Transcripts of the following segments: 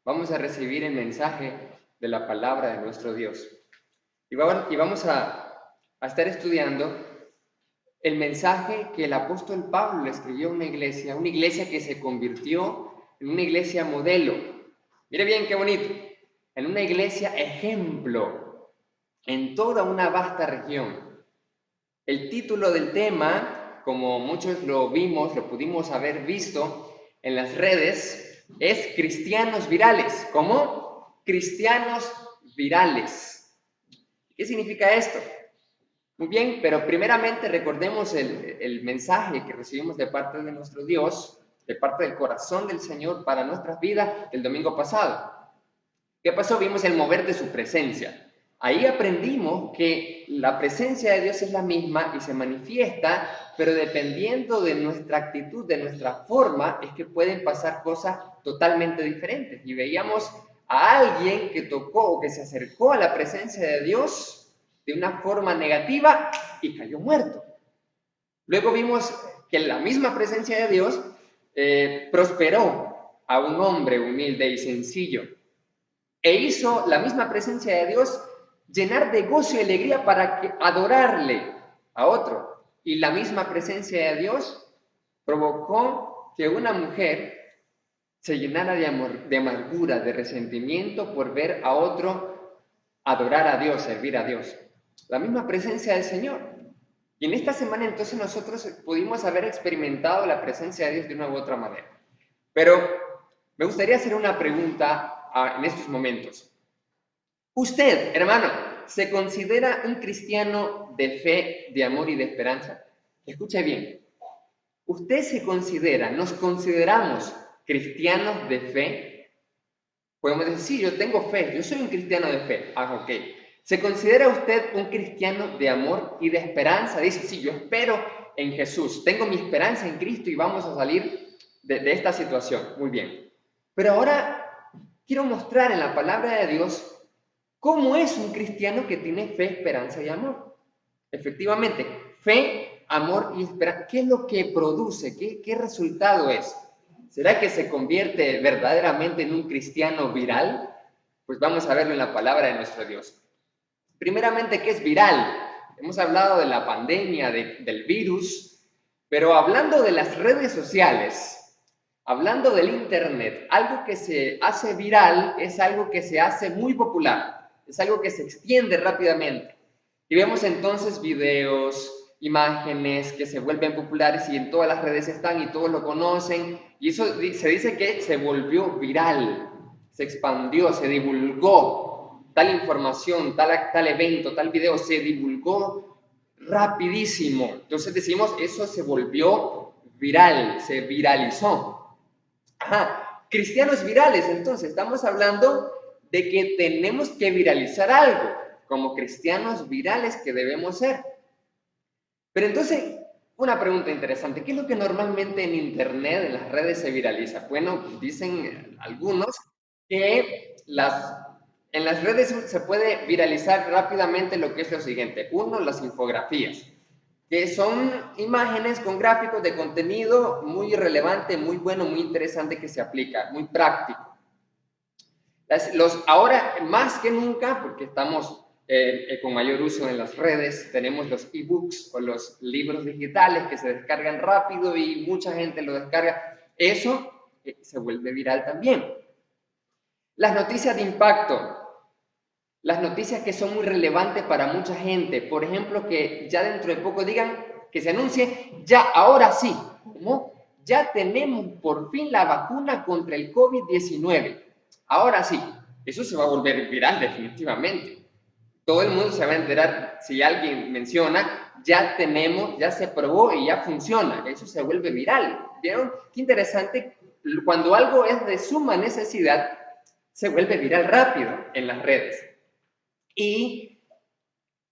vamos a recibir el mensaje de la palabra de nuestro Dios. Y vamos a estar estudiando el mensaje que el apóstol Pablo le escribió a una iglesia que se convirtió en una iglesia modelo. Mire bien qué bonito, en una iglesia ejemplo en toda una vasta región. El título del tema, como muchos lo pudimos haber visto en las redes, es Cristianos Virales. ¿Cómo? Cristianos Virales. ¿Qué significa esto? Muy bien, pero primeramente recordemos el mensaje que recibimos de parte de nuestro Dios, de parte del corazón del Señor para nuestras vidas el domingo pasado. ¿Qué pasó? Vimos el mover de su presencia. Ahí aprendimos que la presencia de Dios es la misma y se manifiesta, pero dependiendo de nuestra actitud, de nuestra forma, es que pueden pasar cosas totalmente diferentes. Y veíamos a alguien que tocó o que se acercó a la presencia de Dios de una forma negativa y cayó muerto. Luego vimos que la misma presencia de Dios prosperó a un hombre humilde y sencillo. E hizo la misma presencia de Dios llenar de gozo y alegría para adorarle a otro. Y la misma presencia de Dios provocó que una mujer se llenara de amargura, de resentimiento por ver a otro adorar a Dios, servir a Dios. La misma presencia del Señor. Y en esta semana entonces nosotros pudimos haber experimentado la presencia de Dios de una u otra manera. Pero me gustaría hacer una pregunta en estos momentos. Usted, hermano, ¿se considera un cristiano de fe, de amor y de esperanza? Escuche bien. ¿Usted se considera, nos consideramos cristianos de fe? Podemos decir, sí, yo tengo fe, yo soy un cristiano de fe. Ok. ¿Se considera usted un cristiano de amor y de esperanza? Dice, sí, yo espero en Jesús, tengo mi esperanza en Cristo y vamos a salir de esta situación. Muy bien. Pero ahora quiero mostrar en la palabra de Dios cómo es un cristiano que tiene fe, esperanza y amor. Efectivamente, fe, amor y esperanza. ¿Qué es lo que produce? ¿Qué resultado es? ¿Será que se convierte verdaderamente en un cristiano viral? Pues vamos a verlo en la palabra de nuestro Dios. Primeramente, ¿qué es viral? Hemos hablado de la pandemia, del virus, pero hablando de las redes sociales, hablando del internet, algo que se hace viral es algo que se hace muy popular, es algo que se extiende rápidamente. Y vemos entonces videos, imágenes que se vuelven populares y en todas las redes están y todos lo conocen. Y eso se dice que se volvió viral, se expandió, se divulgó. Tal información, tal evento, tal video se divulgó rapidísimo. Entonces decimos, eso se volvió viral, se viralizó. Ajá, cristianos virales, entonces estamos hablando de que tenemos que viralizar algo, como cristianos virales que debemos ser. Pero entonces, una pregunta interesante, ¿qué es lo que normalmente en internet, en las redes se viraliza? Bueno, dicen algunos que en las redes se puede viralizar rápidamente lo que es lo siguiente. Uno, las infografías, que son imágenes con gráficos de contenido muy relevante, muy bueno, muy interesante que se aplica, muy práctico. Ahora, más que nunca, porque estamos con mayor uso en las redes, tenemos los ebooks o los libros digitales que se descargan rápido y mucha gente lo descarga. Eso se vuelve viral también. Las noticias de impacto, las noticias que son muy relevantes para mucha gente, por ejemplo, que ya dentro de poco digan, que se anuncie, ya, ahora sí, ¿no? Ya tenemos por fin la vacuna contra el COVID-19. Ahora sí, eso se va a volver viral definitivamente. Todo el mundo se va a enterar si alguien menciona, ya tenemos, ya se probó y ya funciona. Eso se vuelve viral. ¿Vieron? Qué interesante, cuando algo es de suma necesidad, se vuelve viral rápido en las redes. Y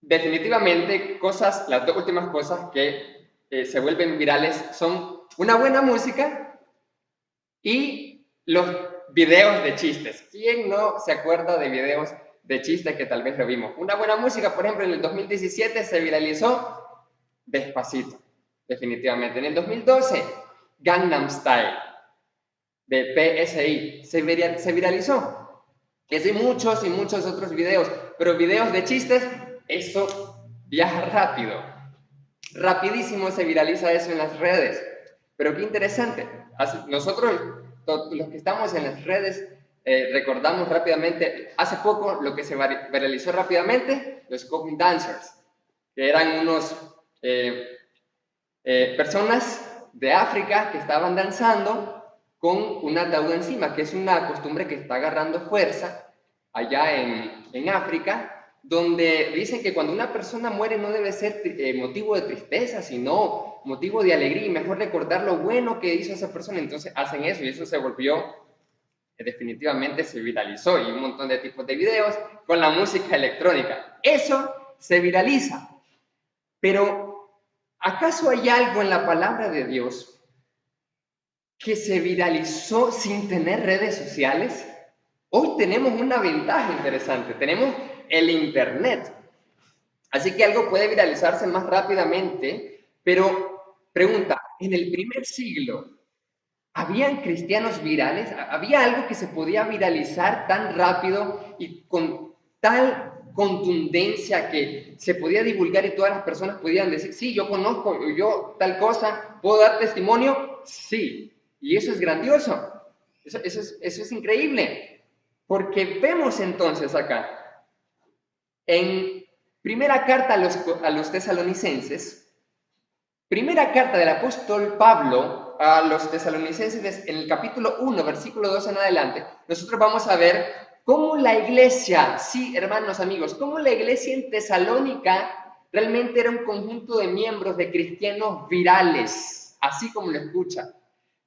definitivamente las dos últimas cosas que se vuelven virales son una buena música y los videos de chistes. ¿Quién no se acuerda de videos de chistes que tal vez lo vimos? Una buena música, por ejemplo, en el 2017 se viralizó Despacito, definitivamente. En el 2012, Gangnam Style. de PSI, se viralizó. Es de muchos y muchos otros videos, pero videos de chistes, eso viaja rápido. Rapidísimo se viraliza eso en las redes. Pero qué interesante. Nosotros, los que estamos en las redes, recordamos rápidamente, hace poco lo que se viralizó rápidamente, los Coffin Dancers, que eran unos personas de África que estaban danzando con un ataúd encima, que es una costumbre que está agarrando fuerza allá en África, donde dicen que cuando una persona muere no debe ser motivo de tristeza, sino motivo de alegría, y mejor recordar lo bueno que hizo esa persona. Entonces hacen eso y eso se volvió, definitivamente se viralizó, y un montón de tipos de videos con la música electrónica. Eso se viraliza. Pero, ¿acaso hay algo en la palabra de Dios que se viralizó sin tener redes sociales? Hoy tenemos una ventaja interesante, tenemos el Internet. Así que algo puede viralizarse más rápidamente, pero pregunta, ¿en el primer siglo habían cristianos virales? ¿Había algo que se podía viralizar tan rápido y con tal contundencia que se podía divulgar y todas las personas podían decir, sí, yo conozco, yo tal cosa, puedo dar testimonio? Sí, y eso es grandioso, eso es increíble, porque vemos entonces acá, en primera carta a los tesalonicenses, primera carta del apóstol Pablo a los tesalonicenses, en el capítulo 1, versículo 2 en adelante, nosotros vamos a ver cómo la iglesia, sí, hermanos, amigos, cómo la iglesia en Tesalónica realmente era un conjunto de miembros, de cristianos virales, así como lo escucha.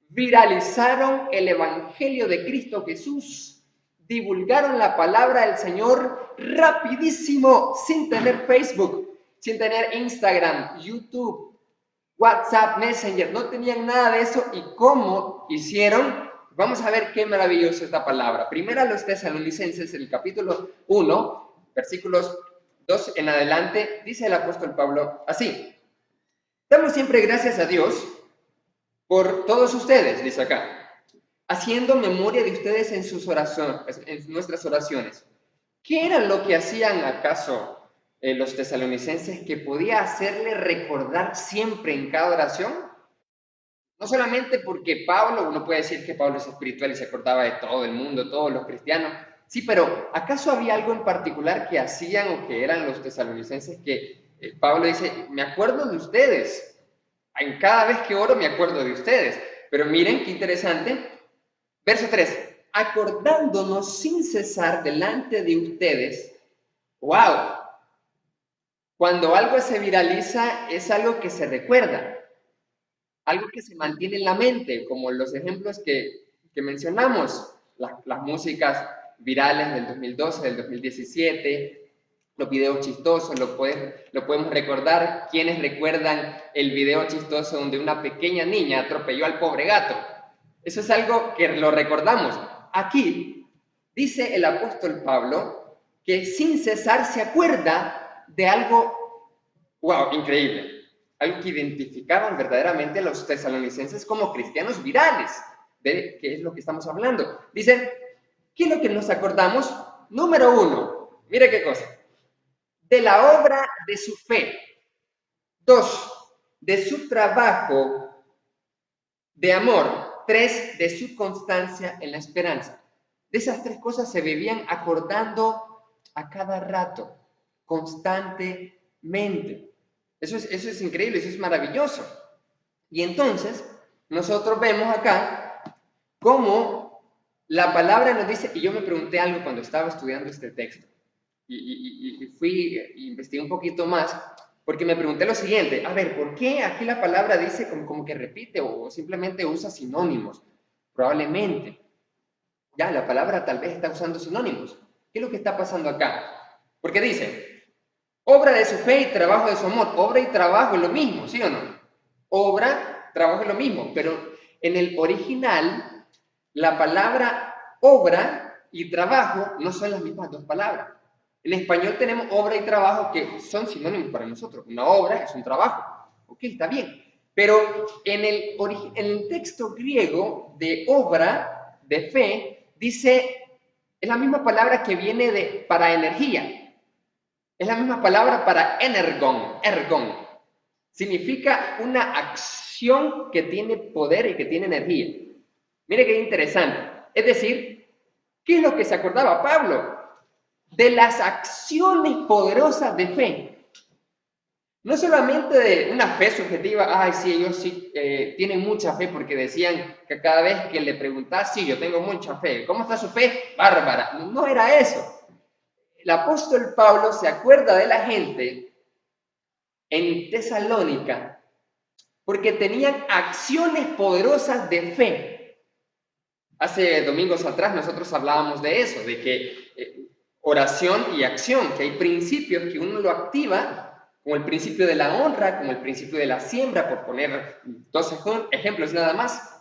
Viralizaron el evangelio de Cristo Jesús, divulgaron la palabra del Señor rapidísimo, sin tener Facebook, sin tener Instagram, YouTube, WhatsApp, Messenger, no tenían nada de eso. ¿Y cómo hicieron? Vamos a ver qué maravillosa esta palabra. Primero a los tesalonicenses, el capítulo 1, versículos 2 en adelante, dice el apóstol Pablo así: damos siempre gracias a Dios por todos ustedes, dice acá, haciendo memoria de ustedes en sus oraciones, en nuestras oraciones. ¿Qué era lo que hacían acaso los tesalonicenses que podía hacerle recordar siempre en cada oración? No solamente porque Pablo, uno puede decir que Pablo es espiritual y se acordaba de todo el mundo, todos los cristianos, sí, pero ¿acaso había algo en particular que hacían o que eran los tesalonicenses que Pablo dice, me acuerdo de ustedes, en cada vez que oro me acuerdo de ustedes? Pero miren qué interesante, verso 3, acordándonos sin cesar delante de ustedes. ¡Wow! Cuando algo se viraliza es algo que se recuerda, algo que se mantiene en la mente, como los ejemplos que mencionamos, las músicas virales del 2012, del 2017, los videos chistosos, lo podemos recordar. ¿Quiénes recuerdan el video chistoso donde una pequeña niña atropelló al pobre gato? Eso es algo que lo recordamos. Aquí dice el apóstol Pablo que sin cesar se acuerda de algo, wow, increíble, algo que identificaban verdaderamente a los tesalonicenses como cristianos virales. ¿De qué es lo que estamos hablando? Dicen, ¿qué es lo que nos acordamos? Número 1, mire qué cosa, de la obra de su fe. 2, de su trabajo de amor. 3, de su constancia en la esperanza. De esas 3 cosas se vivían acordando a cada rato, constantemente. Eso es increíble, eso es maravilloso. Y entonces, nosotros vemos acá cómo la palabra nos dice, y yo me pregunté algo cuando estaba estudiando este texto, y fui e investigué un poquito más, porque me pregunté lo siguiente, a ver, ¿por qué aquí la palabra dice como que repite o simplemente usa sinónimos? Probablemente, ya la palabra tal vez está usando sinónimos. ¿Qué es lo que está pasando acá? Porque dice, obra de su fe y trabajo de su amor. Obra y trabajo es lo mismo, ¿sí o no? Obra, trabajo es lo mismo, pero en el original, la palabra obra y trabajo no son las mismas dos palabras. En español tenemos obra y trabajo que son sinónimos para nosotros. Una obra es un trabajo. Ok, está bien. Pero en el texto griego de obra, de fe, dice, es la misma palabra que viene para energía. Es la misma palabra para energon, ergon. Significa una acción que tiene poder y que tiene energía. Mire qué interesante. Es decir, ¿qué es lo que se acordaba Pablo? De las acciones poderosas de fe. No solamente de una fe subjetiva, ay, sí, ellos sí tienen mucha fe, porque decían que cada vez que le preguntas, sí, yo tengo mucha fe. ¿Cómo está su fe? Bárbara. No era eso. El apóstol Pablo se acuerda de la gente en Tesalónica porque tenían acciones poderosas de fe. Hace domingos atrás nosotros hablábamos de eso, de que oración y acción, que hay principios que uno lo activa, como el principio de la honra, como el principio de la siembra, por poner dos ejemplos nada más,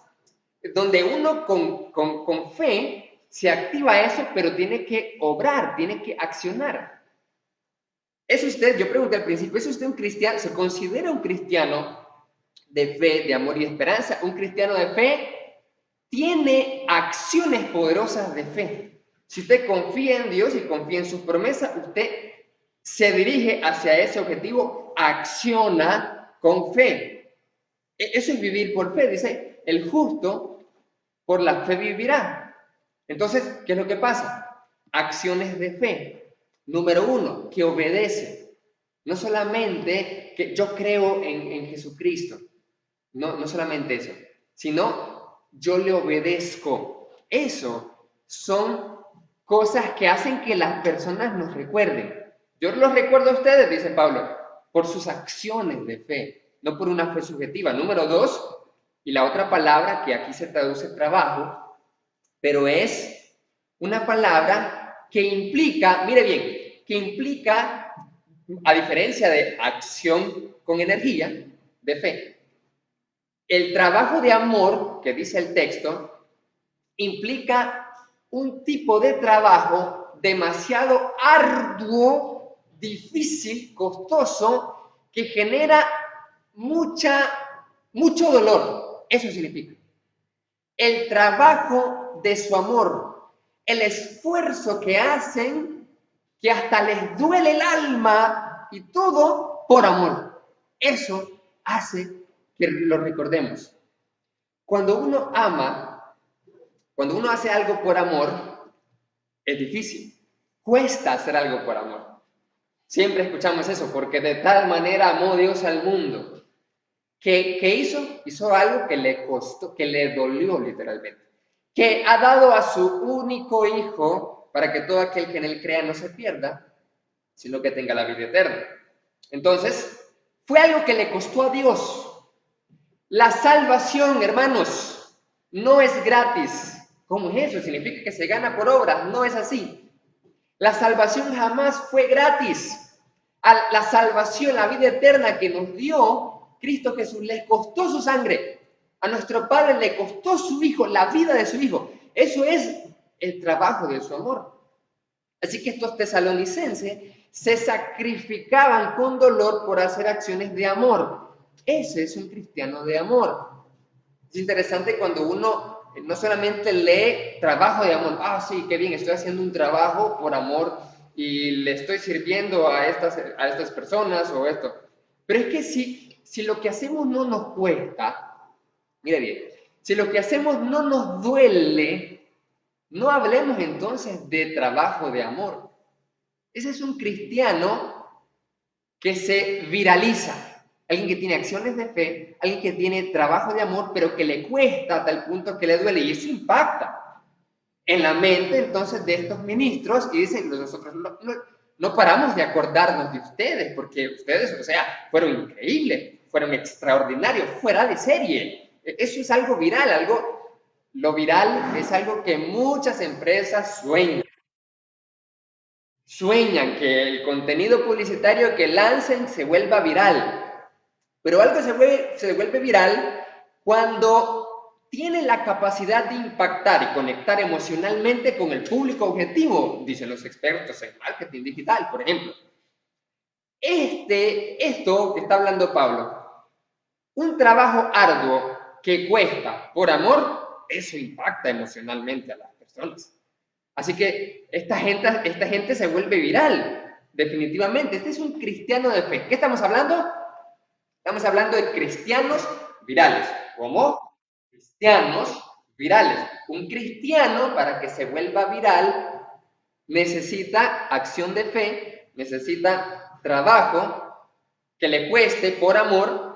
donde uno con fe se activa eso, pero tiene que obrar, tiene que accionar. ¿Es usted, yo pregunté al principio, ¿es usted un cristiano? ¿Se considera un cristiano de fe, de amor y esperanza? Un cristiano de fe tiene acciones poderosas de fe. Si usted confía en Dios y confía en sus promesas, usted se dirige hacia ese objetivo, acciona con fe. Eso es vivir por fe. Dice, el justo por la fe vivirá. Entonces, ¿qué es lo que pasa? Acciones de fe. Número uno, que obedece. No solamente que yo creo en Jesucristo, no solamente eso, sino yo le obedezco. Eso son cosas que hacen que las personas nos recuerden. Yo los recuerdo a ustedes, dice Pablo, por sus acciones de fe, no por una fe subjetiva. Número dos, y la otra palabra que aquí se traduce trabajo, pero es una palabra que implica, mire bien, que implica, a diferencia de acción con energía, de fe, el trabajo de amor, que dice el texto, implica un tipo de trabajo demasiado arduo, difícil, costoso, que genera mucho dolor. Eso significa. El trabajo de su amor, el esfuerzo que hacen, que hasta les duele el alma y todo por amor. Eso hace que lo recordemos. Cuando uno ama, cuando uno hace algo por amor, es difícil. Cuesta hacer algo por amor. Siempre escuchamos eso, porque de tal manera amó Dios al mundo. ¿Qué hizo? Hizo algo que le costó, que le dolió literalmente. Que ha dado a su único hijo para que todo aquel que en él crea no se pierda, sino que tenga la vida eterna. Entonces, fue algo que le costó a Dios. La salvación, hermanos, no es gratis. ¿Cómo es eso? ¿Significa que se gana por obras? No es así. La salvación jamás fue gratis. A la salvación, la vida eterna que nos dio Cristo Jesús, le costó su sangre. A nuestro Padre le costó su Hijo, la vida de su Hijo. Eso es el trabajo de su amor. Así que estos tesalonicenses se sacrificaban con dolor por hacer acciones de amor. Ese es un cristiano de amor. Es interesante cuando uno no solamente lee trabajo de amor, sí, qué bien, estoy haciendo un trabajo por amor y le estoy sirviendo a estas personas o esto. Pero es que si lo que hacemos no nos cuesta, mire bien, si lo que hacemos no nos duele, no hablemos entonces de trabajo de amor. Ese es un cristiano que se viraliza. Alguien que tiene acciones de fe, alguien que tiene trabajo de amor, pero que le cuesta a tal punto que le duele. Y eso impacta en la mente entonces de estos ministros y dicen, nosotros no paramos de acordarnos de ustedes, porque ustedes, o sea, fueron increíbles, fueron extraordinarios, fuera de serie. Eso es algo viral, lo viral es algo que muchas empresas sueñan que el contenido publicitario que lancen se vuelva viral. Pero algo se vuelve viral cuando tiene la capacidad de impactar y conectar emocionalmente con el público objetivo, dicen los expertos en marketing digital, por ejemplo. Esto que está hablando Pablo, Un trabajo arduo que cuesta por amor, eso impacta emocionalmente a las personas. Así que esta gente se vuelve viral, definitivamente. Este es un cristiano de fe. ¿Qué estamos hablando? Estamos hablando de cristianos virales. ¿Cómo? Cristianos virales. Un cristiano, para que se vuelva viral, necesita acción de fe, necesita trabajo que le cueste por amor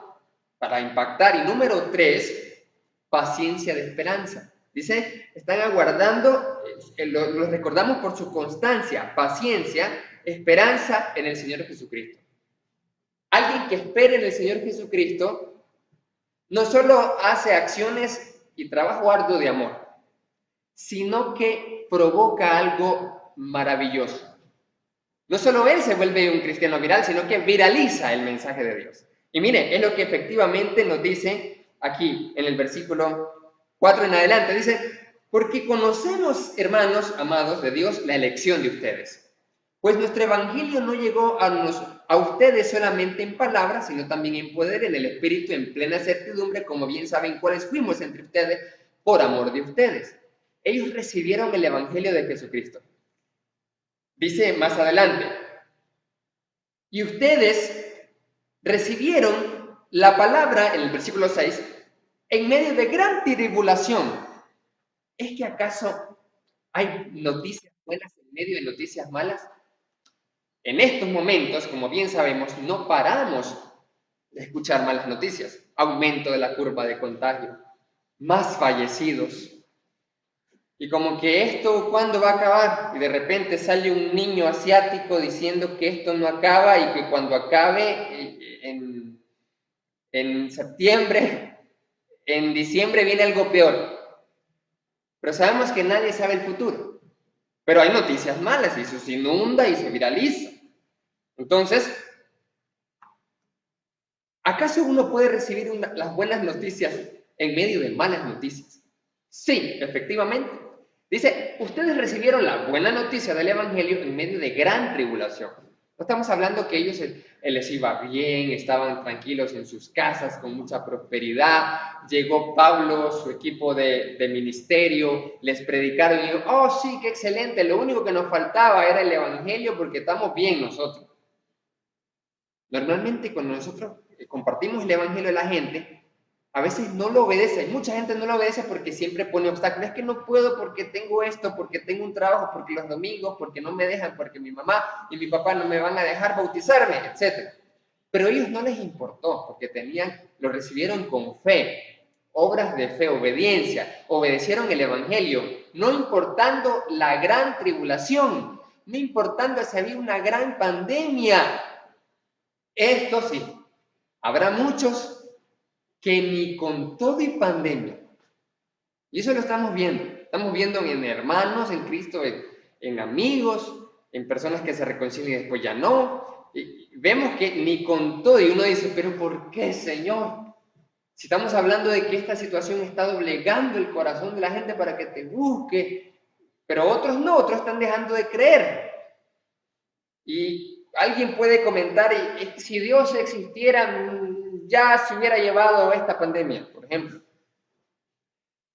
para impactar. Y número 3, paciencia de esperanza. Dice, están aguardando, los recordamos por su constancia, paciencia, esperanza en el Señor Jesucristo. Alguien que espere en el Señor Jesucristo no solo hace acciones y trabajo arduo de amor, sino que provoca algo maravilloso. No solo él se vuelve un cristiano viral, sino que viraliza el mensaje de Dios. Y mire, es lo que efectivamente nos dice aquí en el versículo 4 en adelante. Dice, porque conocemos, hermanos amados de Dios, la elección de ustedes. Pues nuestro evangelio no llegó a ustedes solamente en palabras, sino también en poder, en el espíritu, en plena certidumbre, como bien saben cuáles fuimos entre ustedes por amor de ustedes. Ellos recibieron el evangelio de Jesucristo. Dice más adelante, y ustedes recibieron la palabra, en el versículo 6, en medio de gran tribulación. ¿Es que acaso hay noticias buenas en medio de noticias malas? En estos momentos, como bien sabemos, no paramos de escuchar malas noticias. Aumento de la curva de contagio, más fallecidos. Y como que esto, ¿cuándo va a acabar? Y de repente sale un niño asiático diciendo que esto no acaba y que cuando acabe en septiembre, en diciembre viene algo peor. Pero sabemos que nadie sabe el futuro. Pero hay noticias malas y eso se inunda y se viraliza. Entonces, ¿acaso uno puede recibir las buenas noticias en medio de malas noticias? Sí, efectivamente. Dice, ustedes recibieron la buena noticia del Evangelio en medio de gran tribulación. No estamos hablando que ellos les iba bien, estaban tranquilos en sus casas con mucha prosperidad. Llegó Pablo, su equipo de ministerio, les predicaron y dijeron, oh sí, qué excelente, lo único que nos faltaba era el Evangelio porque estamos bien nosotros. Normalmente cuando nosotros compartimos el Evangelio a la gente, a veces no lo obedece, mucha gente no lo obedece porque siempre pone obstáculos, es que no puedo porque tengo esto, porque tengo un trabajo, porque los domingos, porque no me dejan, porque mi mamá y mi papá no me van a dejar bautizarme, etc. Pero a ellos no les importó, porque lo recibieron con fe, obras de fe, obediencia, obedecieron el Evangelio, no importando la gran tribulación, no importando si había una gran pandemia. Esto sí, habrá muchos que ni con todo y pandemia, y eso lo estamos viendo en hermanos, en Cristo, en amigos, en personas que se reconcilian y después ya no, y vemos que ni con todo, y uno dice, pero ¿por qué, Señor? Si estamos hablando de que esta situación está doblegando el corazón de la gente para que te busque, pero otros no, otros están dejando de creer. Y alguien puede comentar, si Dios existiera, ya se hubiera llevado esta pandemia, por ejemplo.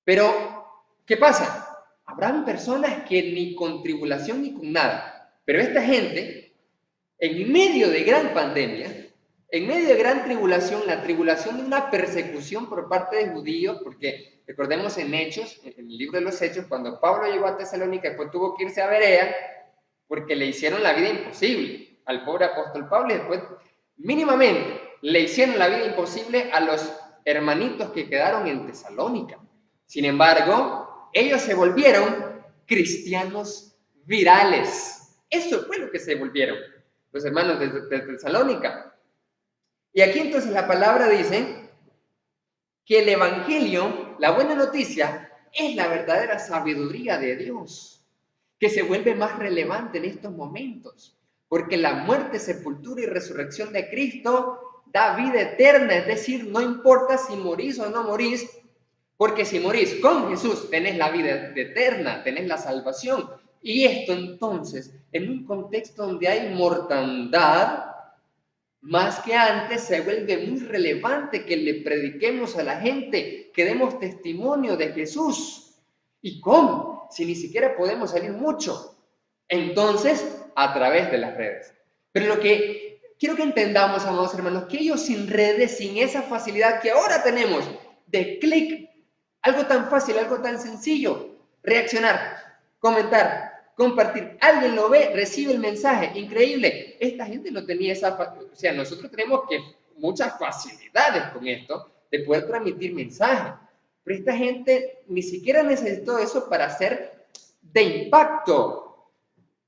Pero, ¿qué pasa? Habrán personas que ni con tribulación ni con nada, pero esta gente, en medio de gran pandemia, en medio de gran tribulación, la tribulación de una persecución por parte de judíos, porque recordemos en Hechos, en el libro de los Hechos, cuando Pablo llegó a Tesalónica, después tuvo que irse a Berea, porque le hicieron la vida imposible al pobre apóstol Pablo, y después mínimamente le hicieron la vida imposible a los hermanitos que quedaron en Tesalónica. Sin embargo, ellos se volvieron cristianos virales. Eso fue lo que se volvieron los hermanos de Tesalónica. Y aquí entonces la palabra dice que el Evangelio, la buena noticia, es la verdadera sabiduría de Dios, que se vuelve más relevante en estos momentos, porque la muerte, sepultura y resurrección de Cristo da vida eterna, es decir, no importa si morís o no morís, porque si morís con Jesús tenés la vida eterna, tenés la salvación. Y esto entonces, en un contexto donde hay mortandad, Más que antes, se vuelve muy relevante que le prediquemos a la gente, que demos testimonio de Jesús. ¿Y cómo? Si ni siquiera podemos salir mucho. Entonces, a través de las redes. Pero lo que quiero que entendamos, amados hermanos, que ellos sin redes, sin esa facilidad que ahora tenemos de clic, algo tan fácil, algo tan sencillo, reaccionar, comentar, compartir. Alguien lo ve, recibe el mensaje, increíble. Esta gente no tenía o sea, nosotros tenemos que muchas facilidades con esto de poder transmitir mensajes. Pero esta gente ni siquiera necesitó eso para ser de impacto,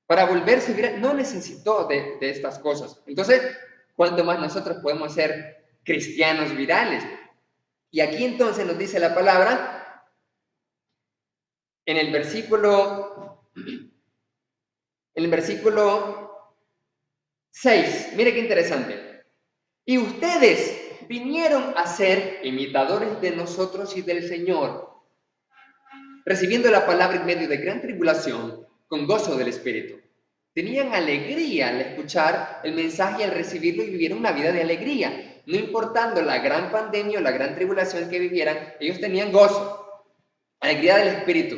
para volverse viral. No necesitó de estas cosas. Entonces, ¿cuánto más nosotros podemos ser cristianos virales? Y aquí entonces nos dice la palabra en el versículo 6. Mire qué interesante. Y ustedes vinieron a ser imitadores de nosotros y del Señor, recibiendo la palabra en medio de gran tribulación, con gozo del Espíritu. Tenían alegría al escuchar el mensaje y al recibirlo, y vivieron una vida de alegría. No importando la gran pandemia o la gran tribulación que vivieran, ellos tenían gozo, alegría del Espíritu.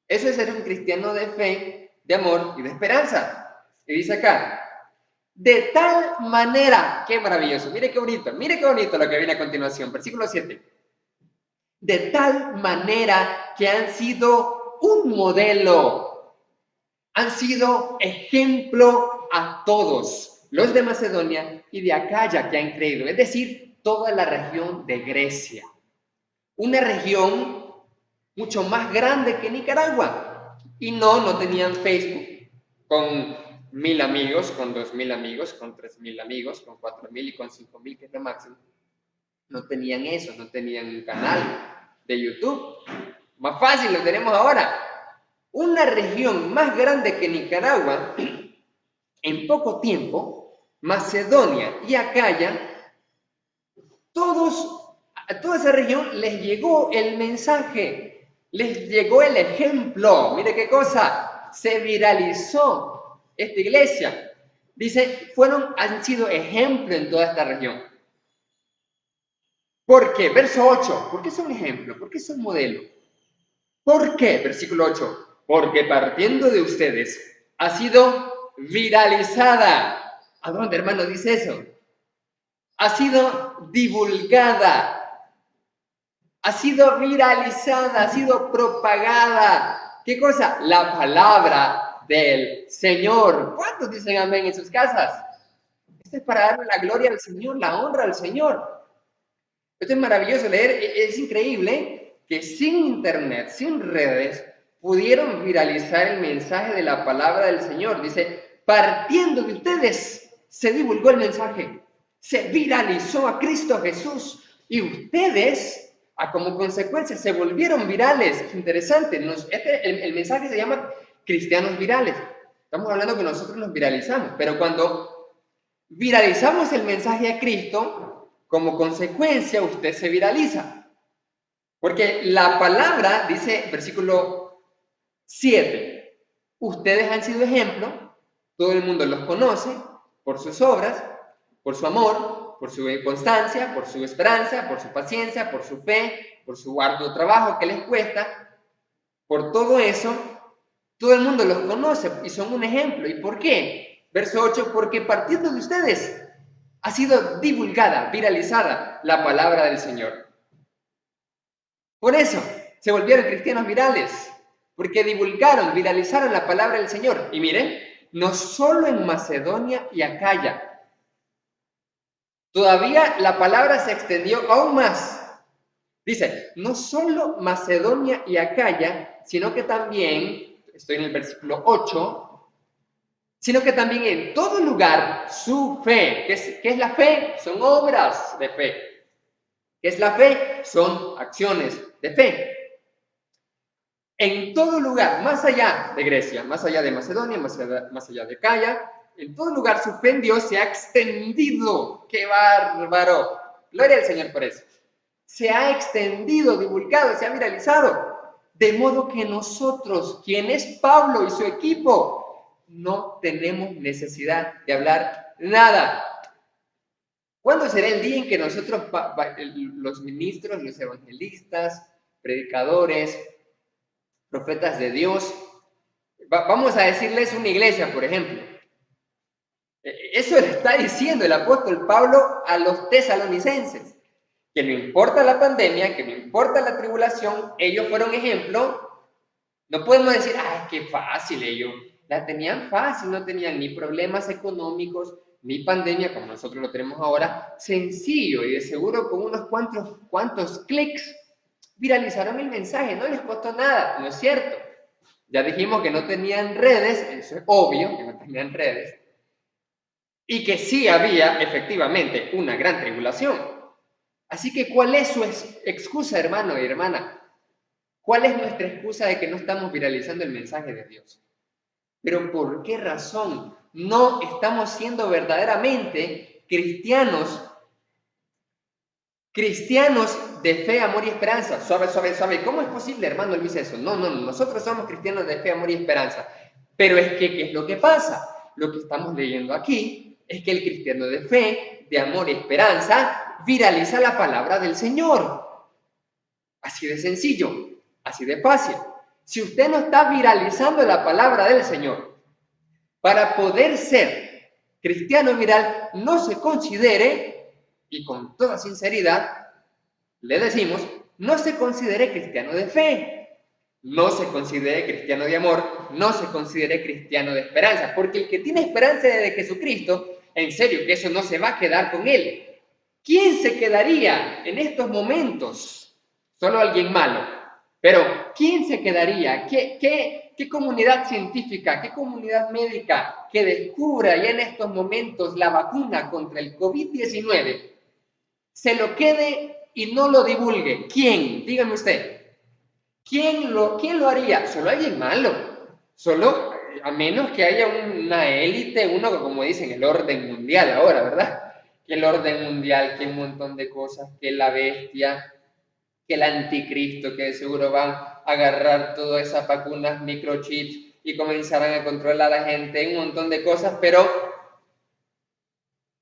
Eso es ser un cristiano de fe, de amor y de esperanza. Y dice acá, de tal manera, qué maravilloso, mire qué bonito lo que viene a continuación, versículo 7. De tal manera que han sido un modelo, han sido ejemplo a todos los de Macedonia y de Acaya que han creído, es decir, toda la región de Grecia. Una región mucho más grande que Nicaragua. Y no tenían Facebook con 1000 amigos, con 2000 amigos, con 3000 amigos, con 4000 y con 5000, que es lo máximo. No tenían eso, no tenían un canal de YouTube. Más fácil lo tenemos ahora. Una región más grande que Nicaragua, en poco tiempo, Macedonia y Acaya, a toda esa región les llegó el mensaje, les llegó el ejemplo. Mire qué cosa, se viralizó esta iglesia. Dice, han sido ejemplo en toda esta región. ¿Por qué? Verso 8, ¿por qué son ejemplo? ¿Por qué son modelo? ¿Por qué? Versículo 8, porque partiendo de ustedes ha sido viralizada. ¿A dónde, hermano, dice eso? Ha sido divulgada, ha sido viralizada, ha sido propagada. ¿Qué cosa? La palabra del Señor. ¿Cuántos dicen amén en sus casas? Esto es para darle la gloria al Señor, la honra al Señor. Esto es maravilloso leer, es increíble que sin internet, sin redes, pudieron viralizar el mensaje de la palabra del Señor. Dice, partiendo de ustedes, se divulgó el mensaje, se viralizó a Cristo Jesús, y ustedes, como consecuencia, se volvieron virales. Es interesante, el mensaje se llama cristianos virales. Estamos hablando que nosotros nos viralizamos, pero cuando viralizamos el mensaje a Cristo, como consecuencia, usted se viraliza. Porque la palabra, dice, versículo 7, ustedes han sido ejemplo, todo el mundo los conoce por sus obras, por su amor, por su constancia, por su esperanza, por su paciencia, por su fe, por su arduo trabajo que les cuesta. Por todo eso, todo el mundo los conoce y son un ejemplo. ¿Y por qué? Verso 8, porque partiendo de ustedes ha sido divulgada, viralizada la palabra del Señor. Por eso se volvieron cristianos virales, porque divulgaron, viralizaron la palabra del Señor. Y miren, no solo en Macedonia y Acaya, todavía la palabra se extendió aún más. Dice, no solo Macedonia y Acaya, sino que también, estoy en el versículo 8, sino que también en todo lugar su fe. ¿Qué es la fe? Son obras de fe. ¿Qué es la fe? Son acciones de fe. En todo lugar, más allá de Grecia, más allá de Macedonia, más allá de Acaya, en todo lugar su fe en Dios se ha extendido. ¡Qué bárbaro! Gloria al Señor por eso. Se ha extendido, divulgado, se ha viralizado. De modo que nosotros, quien es Pablo y su equipo, no tenemos necesidad de hablar nada. ¿Cuándo será el día en que nosotros, los ministros, los evangelistas, predicadores, profetas de Dios, vamos a decirles una iglesia, por ejemplo? Eso le está diciendo el apóstol Pablo a los tesalonicenses, que no importa la pandemia, que no importa la tribulación, ellos fueron ejemplo. No podemos decir, ay, qué fácil ellos. La tenían fácil, no tenían ni problemas económicos, ni pandemia como nosotros lo tenemos ahora. Sencillo y de seguro con unos cuantos clics viralizaron el mensaje, no les costó nada, ¿no es cierto? Ya dijimos que no tenían redes, eso es obvio, que no tenían redes, y que sí había efectivamente una gran tribulación. Así que, ¿cuál es su excusa, hermano y hermana? ¿Cuál es nuestra excusa de que no estamos viralizando el mensaje de Dios? Pero ¿por qué razón no estamos siendo verdaderamente cristianos de fe, amor y esperanza? Suave, suave, suave. ¿Cómo es posible, hermano Luis, eso? No, nosotros somos cristianos de fe, amor y esperanza. Pero es que, ¿qué es lo que pasa? Lo que estamos leyendo aquí es que el cristiano de fe, de amor y esperanza, viraliza la palabra del Señor. Así de sencillo, así de fácil. Si usted no está viralizando la palabra del Señor, para poder ser cristiano viral, no se considere, y con toda sinceridad, le decimos, no se considere cristiano de fe, no se considere cristiano de amor, no se considere cristiano de esperanza, porque el que tiene esperanza de Jesucristo, en serio, que eso no se va a quedar con él. ¿Quién se quedaría en estos momentos? Solo alguien malo. Pero, ¿quién se quedaría? ¿Qué comunidad científica, qué comunidad médica que descubra ya en estos momentos la vacuna contra el COVID-19 se lo quede y no lo divulgue? ¿Quién? Dígame usted. ¿Quién lo haría? Solo alguien malo. Solo, a menos que haya una élite, uno como dicen, el orden mundial ahora, ¿verdad? Que el orden mundial, que un montón de cosas, que la bestia, que el anticristo, que seguro van a agarrar todas esas vacunas, microchips y comenzarán a controlar a la gente, un montón de cosas, pero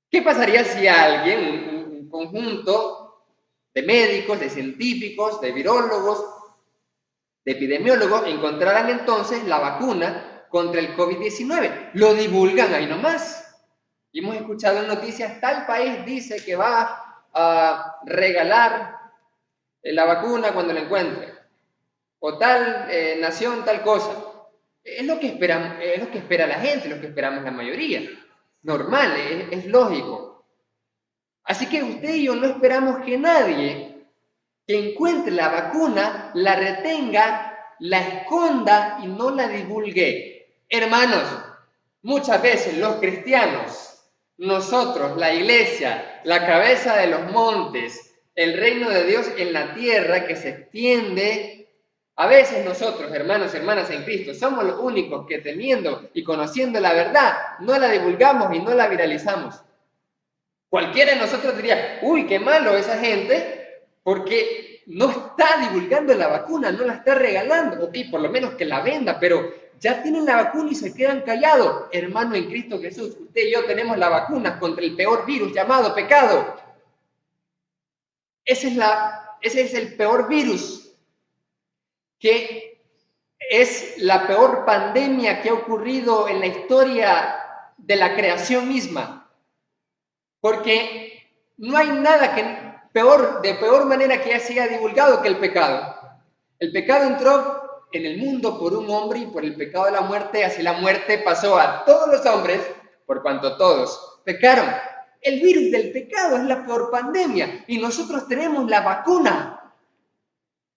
¿qué pasaría si alguien, un conjunto de médicos, de científicos, de virólogos, de epidemiólogos, encontraran entonces la vacuna contra el COVID-19? Lo divulgan ahí nomás. Y hemos escuchado en noticias, tal país dice que va a regalar la vacuna cuando la encuentre, o tal nación, tal cosa. Es lo que esperamos, es lo que espera la gente, lo que esperamos la mayoría. Normal, es lógico. Así que usted y yo no esperamos que nadie que encuentre la vacuna la retenga, la esconda y no la divulgue. Hermanos, muchas veces los cristianos, nosotros, la iglesia, la cabeza de los montes, el reino de Dios en la tierra que se extiende, a veces nosotros, hermanos y hermanas en Cristo, somos los únicos que temiendo y conociendo la verdad, no la divulgamos y no la viralizamos. Cualquiera de nosotros diría, uy, qué malo esa gente, porque no está divulgando la vacuna, no la está regalando. Ok, por lo menos que la venda, pero ya tienen la vacuna y se quedan callados. Hermano en Cristo Jesús, usted y yo tenemos la vacuna contra el peor virus llamado pecado. Ese es el peor virus, que es la peor pandemia que ha ocurrido en la historia de la creación misma. Porque no hay nada de peor manera que ya se haya divulgado que el pecado. El pecado entró en el mundo por un hombre y por el pecado de la muerte, así la muerte pasó a todos los hombres, por cuanto todos pecaron. El virus del pecado es la peor pandemia y nosotros tenemos la vacuna.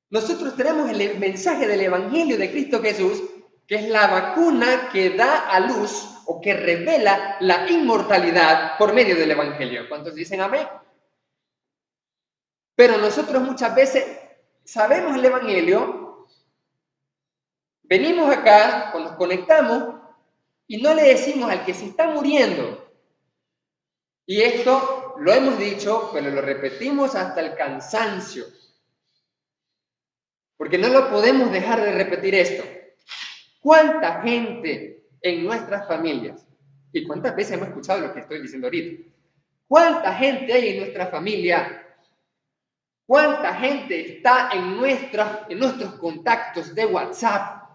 Nosotros tenemos el mensaje del Evangelio de Cristo Jesús, que es la vacuna que da a luz o que revela la inmortalidad por medio del Evangelio. ¿Cuántos dicen amén? Pero nosotros muchas veces sabemos el Evangelio, venimos acá, nos conectamos y no le decimos al que se está muriendo. Y esto lo hemos dicho, pero lo repetimos hasta el cansancio. Porque no lo podemos dejar de repetir esto. ¿Cuánta gente en nuestras familias, y cuántas veces hemos escuchado lo que estoy diciendo ahorita, ¿Cuánta gente hay en nuestra familia? ¿Cuánta gente está en nuestros contactos de WhatsApp,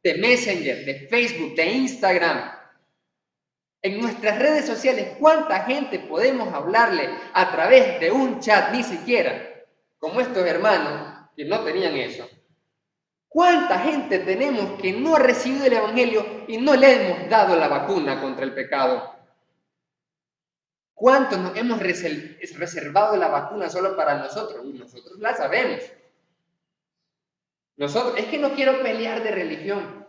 de Messenger, de Facebook, de Instagram? En nuestras redes sociales, ¿cuánta gente podemos hablarle a través de un chat? Ni siquiera, como estos hermanos que no tenían eso. ¿Cuánta gente tenemos que no ha recibido el Evangelio y no le hemos dado la vacuna contra el pecado? ¿Cuántos nos hemos reservado la vacuna solo para nosotros? Nosotros la sabemos. Es que no quiero pelear de religión.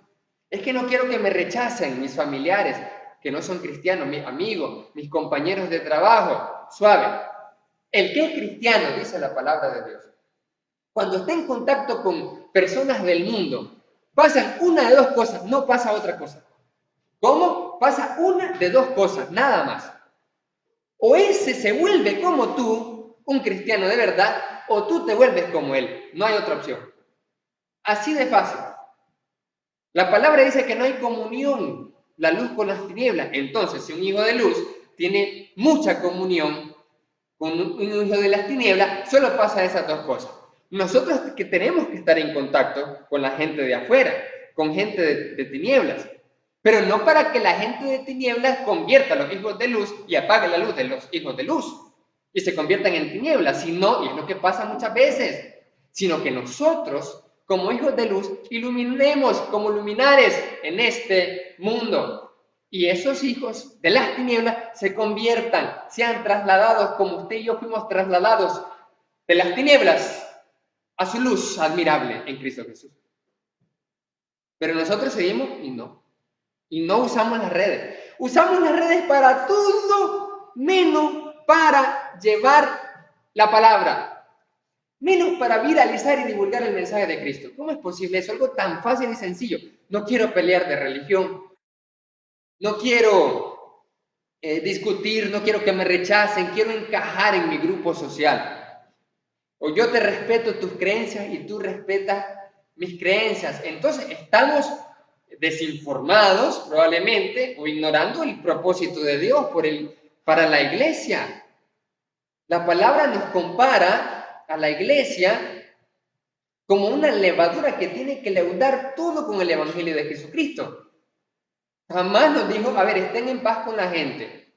Es que no quiero que me rechacen mis familiares, que no son cristianos, mis amigos, mis compañeros de trabajo. Suave. El que es cristiano, dice la palabra de Dios, cuando está en contacto con personas del mundo, pasan una de dos cosas, no pasa otra cosa. ¿Cómo? Pasa una de dos cosas, nada más. O ese se vuelve como tú, un cristiano de verdad, o tú te vuelves como él. No hay otra opción. Así de fácil. La palabra dice que no hay comunión, la luz con las tinieblas. Entonces, si un hijo de luz tiene mucha comunión con un hijo de las tinieblas, solo pasa esas dos cosas. Nosotros que tenemos que estar en contacto con la gente de afuera, con gente de tinieblas, pero no para que la gente de tinieblas convierta a los hijos de luz y apague la luz de los hijos de luz y se conviertan en tinieblas, sino, y es lo que pasa muchas veces, sino que nosotros, como hijos de luz, iluminemos como luminares en este mundo. Y esos hijos de las tinieblas se conviertan, sean trasladados como usted y yo fuimos trasladados de las tinieblas a su luz admirable en Cristo Jesús. Pero nosotros seguimos y no usamos las redes. Usamos las redes para todo menos para llevar la palabra, menos para viralizar y divulgar el mensaje de Cristo. ¿Cómo es posible eso? Algo tan fácil y sencillo. No quiero pelear de religión, no quiero discutir, no quiero que me rechacen, quiero encajar en mi grupo social. O yo te respeto tus creencias y tú respetas mis creencias. Entonces estamos desinformados probablemente o ignorando el propósito de Dios para la iglesia. La palabra nos compara a la iglesia como una levadura que tiene que leudar todo con el Evangelio de Jesucristo. Jamás nos dijo, a ver, estén en paz con la gente,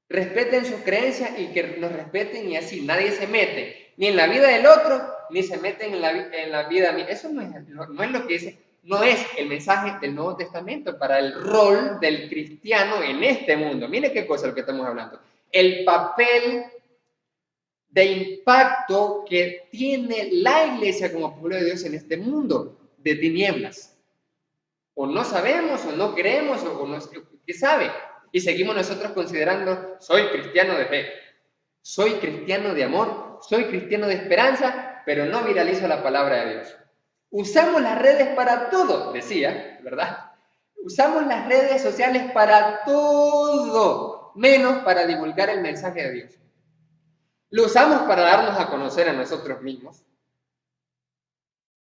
respeten sus creencias y que nos respeten y así, nadie se mete, ni en la vida del otro, ni se meten en la vida mía. Eso no es lo que dice, no es el mensaje del Nuevo Testamento para el rol del cristiano en este mundo. Mire qué cosa es lo que estamos hablando. El papel de impacto que tiene la iglesia como pueblo de Dios en este mundo de tinieblas. O no sabemos, o no creemos, o no, ¿qué sabe? Y seguimos nosotros considerando, soy cristiano de fe, soy cristiano de amor, soy cristiano de esperanza, pero no viralizo la palabra de Dios. Usamos las redes para todo, decía, ¿verdad? Usamos las redes sociales para todo, menos para divulgar el mensaje de Dios. Lo usamos para darnos a conocer a nosotros mismos.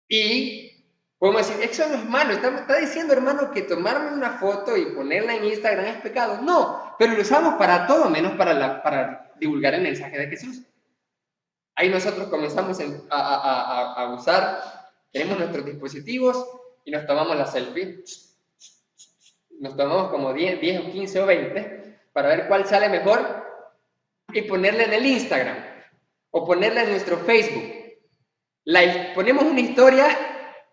Y podemos decir, eso no es malo. Está diciendo, hermano, que tomarme una foto y ponerla en Instagram es pecado. No, pero lo usamos para todo, menos para divulgar el mensaje de Jesús. Ahí nosotros comenzamos a usar, tenemos nuestros dispositivos y nos tomamos la selfie. Nos tomamos como 10 o 15 o 20 para ver cuál sale mejor y ponerla en el Instagram o ponerla en nuestro Facebook. Ponemos una historia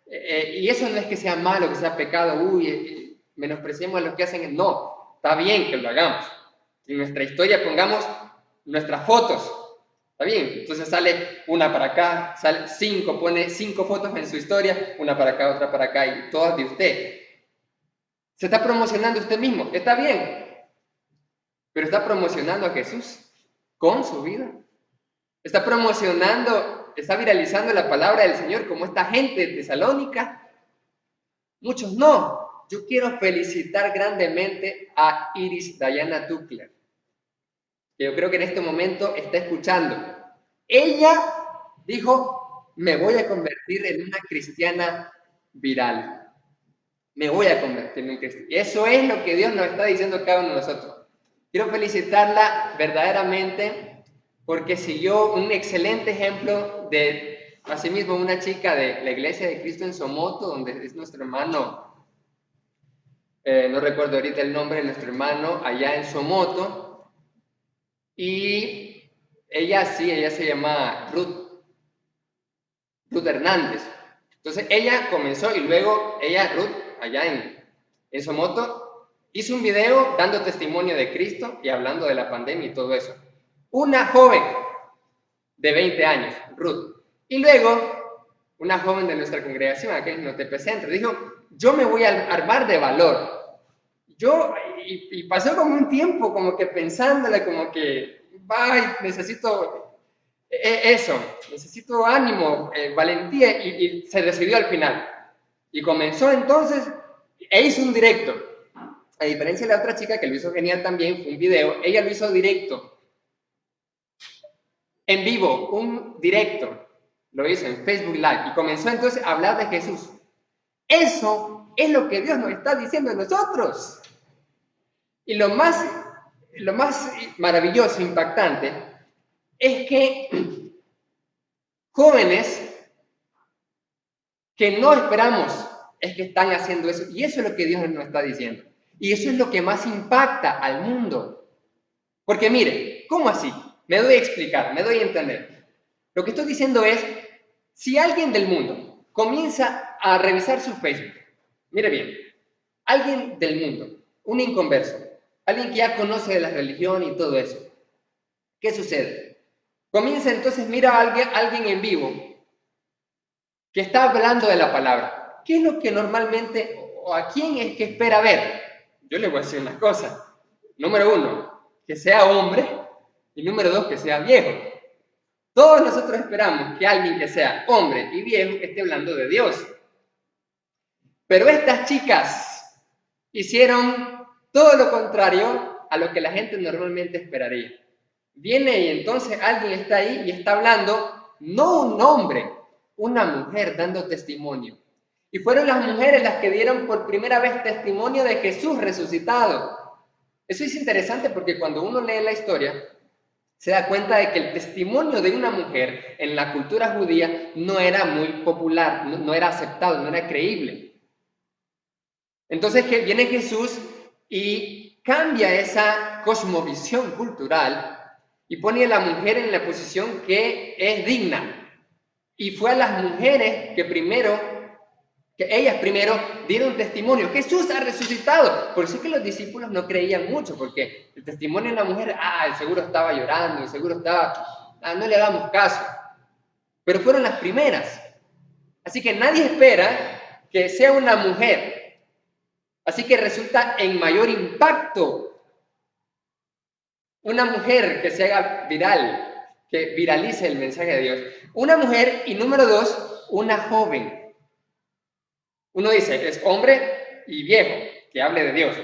y eso no es que sea malo, que sea pecado, menospreciemos a los que hacen. No, está bien que lo hagamos. En nuestra historia pongamos nuestras fotos. Está bien, entonces sale una para acá, pone 5 fotos en su historia, una para acá, otra para acá y todas de usted. Se está promocionando usted mismo, está bien, pero está promocionando a Jesús con su vida. Está promocionando, está viralizando la palabra del Señor como esta gente de Tesalónica. Muchos no. Yo quiero felicitar grandemente a Iris Diana Tuckler, que yo creo que en este momento está escuchando. Ella dijo, me voy a convertir en una cristiana viral. Me voy a convertir en un cristiano. Eso es lo que Dios nos está diciendo a cada uno de nosotros. Quiero felicitarla verdaderamente porque siguió un excelente ejemplo de, asimismo, una chica de la Iglesia de Cristo en Somoto, donde es nuestro hermano, no recuerdo ahorita el nombre de nuestro hermano, allá en Somoto, y ella se llama Ruth Hernández. Entonces ella comenzó y luego Ruth, allá en Somoto, hizo un video dando testimonio de Cristo y hablando de la pandemia y todo eso. Una joven de 20 años, Ruth. Y luego, una joven de nuestra congregación, aquí en Notepe Centro, dijo, yo me voy a armar de valor. Y pasó como un tiempo, como que pensándole, como que, ay, necesito eso, necesito ánimo, valentía, y se decidió al final. Y comenzó entonces, e hizo un directo. A diferencia de la otra chica que lo hizo genial también, fue un video, ella lo hizo directo, en vivo, un directo, lo hizo en Facebook Live, y comenzó entonces a hablar de Jesús. Eso es lo que Dios nos está diciendo a nosotros. Y lo más maravilloso, impactante, es que jóvenes que no esperamos es que están haciendo eso. Y eso es lo que Dios nos está diciendo. Y eso es lo que más impacta al mundo. Porque mire, ¿cómo así? Me doy a explicar, me doy a entender. Lo que estoy diciendo es, si alguien del mundo comienza a revisar su Facebook, mire bien, alguien del mundo, un inconverso, alguien que ya conoce de la religión y todo eso, ¿qué sucede? Comienza entonces, mira a alguien en vivo que está hablando de la palabra. ¿Qué es lo que normalmente, o a quién es que espera ver? Yo le voy a decir una cosa. Número 1, que sea hombre, y número 2, que sea viejo. Todos nosotros esperamos que alguien que sea hombre y viejo esté hablando de Dios. Pero estas chicas hicieron todo lo contrario a lo que la gente normalmente esperaría. Viene y entonces alguien está ahí y está hablando, no un hombre, una mujer dando testimonio. Y fueron las mujeres las que dieron por primera vez testimonio de Jesús resucitado. Eso es interesante porque cuando uno lee la historia, se da cuenta de que el testimonio de una mujer en la cultura judía no era muy popular, no era aceptado, no era creíble. Entonces que viene Jesús y cambia esa cosmovisión cultural y pone a la mujer en la posición que es digna. Y fue a las mujeres que ellas primero dieron testimonio. Jesús ha resucitado. Por eso es que los discípulos no creían mucho, porque el testimonio de la mujer, el seguro estaba llorando, el seguro estaba, no le hagamos caso. Pero fueron las primeras. Así que nadie espera que sea una mujer. Así que resulta en mayor impacto una mujer que se haga viral, que viralice el mensaje de Dios. Una mujer y número 2, una joven. Uno dice, es hombre y viejo, que hable de Dios.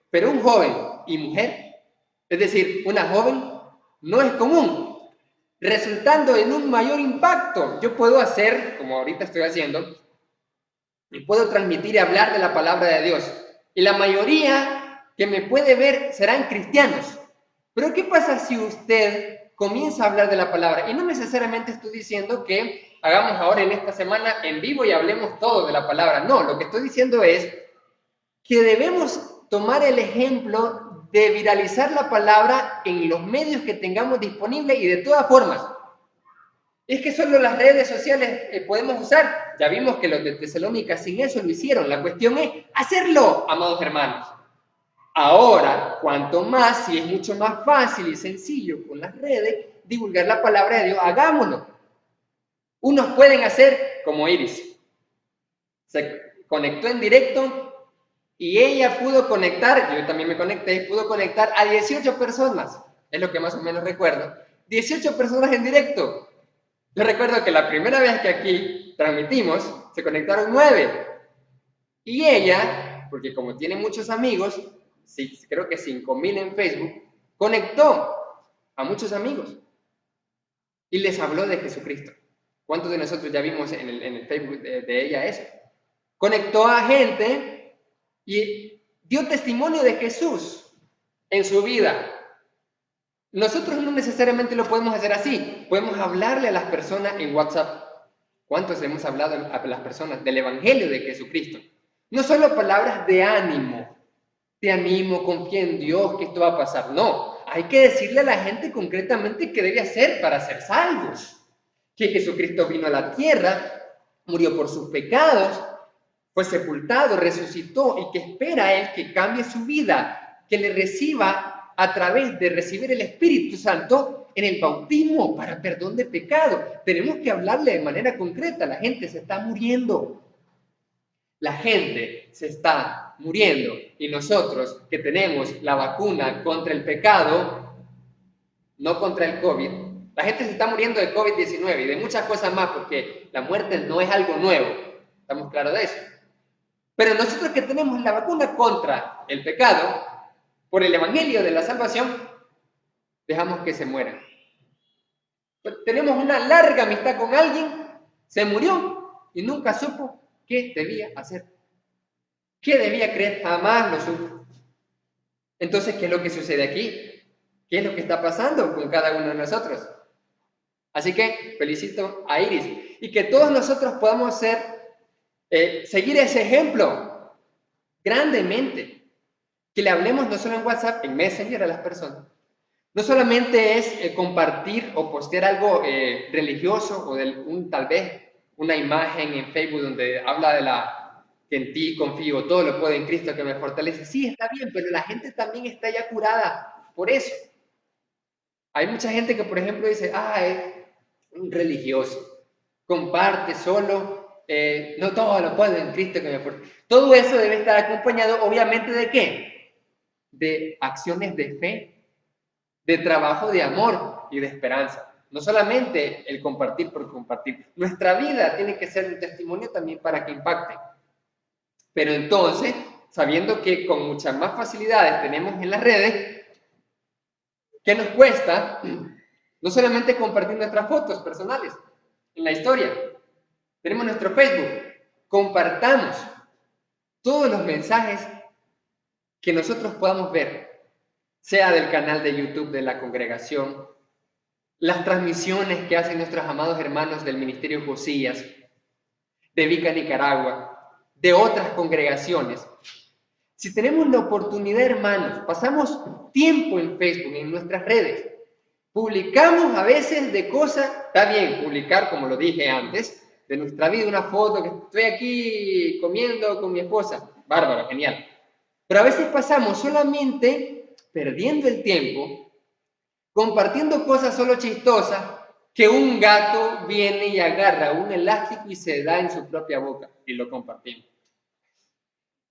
Pero un joven y mujer, es decir, una joven, no es común, resultando en un mayor impacto. Yo puedo hacer, como ahorita estoy haciendo, y puedo transmitir y hablar de la palabra de Dios. Y la mayoría que me puede ver serán cristianos. Pero ¿qué pasa si usted comienza a hablar de la palabra? Y no necesariamente estoy diciendo que hagamos ahora en esta semana en vivo y hablemos todo de la palabra. No, lo que estoy diciendo es que debemos tomar el ejemplo de viralizar la palabra en los medios que tengamos disponibles y de todas formas. Es que solo las redes sociales podemos usar. Ya vimos que los de Tesalónica sin eso lo hicieron. La cuestión es hacerlo, amados hermanos. Ahora, cuanto más, si es mucho más fácil y sencillo con las redes, divulgar la palabra de Dios, hagámoslo. Unos pueden hacer como Iris. Se conectó en directo y ella pudo conectar, yo también me conecté, pudo conectar a 18 personas. Es lo que más o menos recuerdo. 18 personas en directo. Yo recuerdo que la primera vez que aquí transmitimos, se conectaron 9. Y ella, porque como tiene muchos amigos, sí, creo que 5,000 en Facebook, conectó a muchos amigos y les habló de Jesucristo. ¿Cuántos de nosotros ya vimos en el Facebook de ella eso? Conectó a gente y dio testimonio de Jesús en su vida. Nosotros no necesariamente lo podemos hacer así. Podemos hablarle a las personas en WhatsApp. ¿Cuántos hemos hablado a las personas del Evangelio de Jesucristo? No solo palabras de ánimo. Te animo, confía en Dios, que esto va a pasar. No, hay que decirle a la gente concretamente qué debe hacer para ser salvos. Que Jesucristo vino a la tierra, murió por sus pecados, fue sepultado, resucitó y que espera a Él que cambie su vida, que le reciba a través de recibir el Espíritu Santo en el bautismo para perdón de pecado. Tenemos que hablarle de manera concreta. La gente se está muriendo. La gente se está muriendo y nosotros que tenemos la vacuna contra el pecado, no contra el COVID, la gente se está muriendo de COVID-19 y de muchas cosas más porque la muerte no es algo nuevo. ¿Estamos claros de eso? Pero nosotros que tenemos la vacuna contra el pecado, por el Evangelio de la salvación, dejamos que se mueran. Tenemos una larga amistad con alguien, se murió y nunca supo qué debía hacer. ¿Qué debía creer? Jamás lo supo. Entonces, ¿qué es lo que sucede aquí? ¿Qué es lo que está pasando con cada uno de nosotros? Así que felicito a Iris y que todos nosotros podamos seguir ese ejemplo grandemente. Que le hablemos no solo en WhatsApp, en Messenger a las personas. No solamente es compartir o postear algo religioso o tal vez una imagen en Facebook donde habla de que en ti confío, todo lo puedo en Cristo que me fortalece. Sí, está bien, pero la gente también está ya curada por eso. Hay mucha gente que, por ejemplo, dice, es un religioso, comparte solo, no todo lo puedo en Cristo que me fortalece. Todo eso debe estar acompañado, obviamente, ¿de qué? De acciones de fe, de trabajo de amor y de esperanza. No solamente el compartir por compartir. Nuestra vida tiene que ser un testimonio también para que impacte. Pero entonces, sabiendo que con muchas más facilidades tenemos en las redes, ¿qué nos cuesta? No solamente compartir nuestras fotos personales en la historia. Tenemos nuestro Facebook. Compartamos todos los mensajes que nosotros podamos ver, sea del canal de YouTube de la congregación, las transmisiones que hacen nuestros amados hermanos del Ministerio Josías, de Vica Nicaragua, de otras congregaciones. Si tenemos la oportunidad, hermanos, pasamos tiempo en Facebook, en nuestras redes, publicamos a veces de cosas, está bien publicar, como lo dije antes, de nuestra vida, una foto que estoy aquí comiendo con mi esposa, bárbaro, genial. Pero a veces pasamos solamente perdiendo el tiempo, compartiendo cosas solo chistosas, que un gato viene y agarra un elástico y se da en su propia boca y lo compartimos.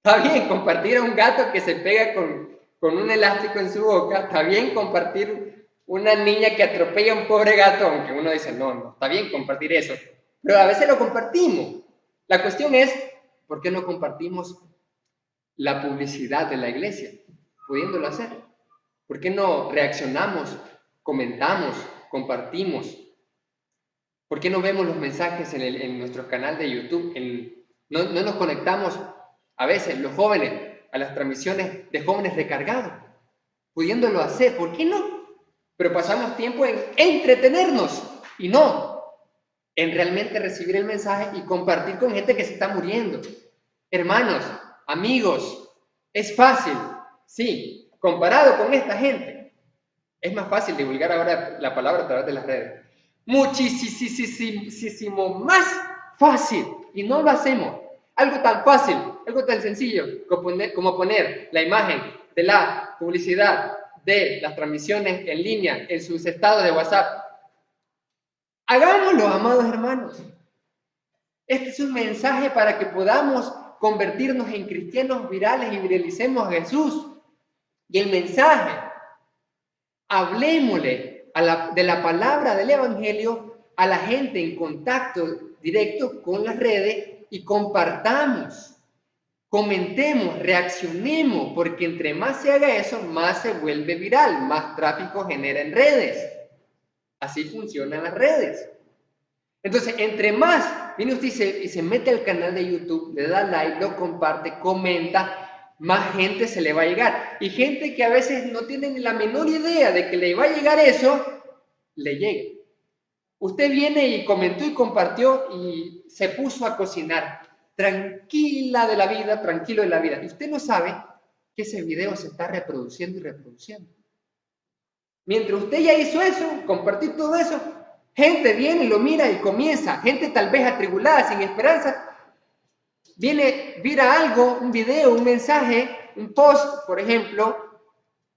Está bien compartir a un gato que se pega con un elástico en su boca, está bien compartir una niña que atropella a un pobre gato, aunque uno dice, no, está bien compartir eso, pero a veces lo compartimos. La cuestión es, ¿por qué no compartimos la publicidad de la iglesia, pudiéndolo hacer? ¿Por qué no reaccionamos, comentamos, compartimos? ¿Por qué no vemos los mensajes en nuestro canal de YouTube? No nos conectamos a veces los jóvenes a las transmisiones de jóvenes recargados, pudiéndolo hacer? ¿Por qué no? Pero pasamos tiempo en entretenernos y no en realmente recibir el mensaje y compartir con gente que se está muriendo. Hermanos, amigos, es fácil, sí, comparado con esta gente. Es más fácil divulgar ahora la palabra a través de las redes. Muchísimo más fácil. Y no lo hacemos. Algo tan fácil, algo tan sencillo como poner la imagen de la publicidad de las transmisiones en línea en sus estados de WhatsApp. Hagámoslo, amados hermanos. Este es un mensaje para que podamos convertirnos en cristianos virales y viralicemos a Jesús. Y el mensaje, hablémosle de la palabra del Evangelio a la gente en contacto directo con las redes y compartamos, comentemos, reaccionemos, porque entre más se haga eso, más se vuelve viral, más tráfico genera en redes. Así funcionan las redes. Entonces, entre más viene usted y se mete al canal de YouTube, le da like, lo comparte, comenta, más gente se le va a llegar. Y gente que a veces no tiene ni la menor idea de que le va a llegar eso, le llega. Usted viene y comentó y compartió y se puso a cocinar, tranquila de la vida, tranquilo de la vida. Y usted no sabe que ese video se está reproduciendo y reproduciendo. Mientras usted ya hizo eso, compartió todo eso, gente viene y lo mira y comienza, gente tal vez atribulada, sin esperanza, viene, mira algo, un video, un mensaje, un post, por ejemplo,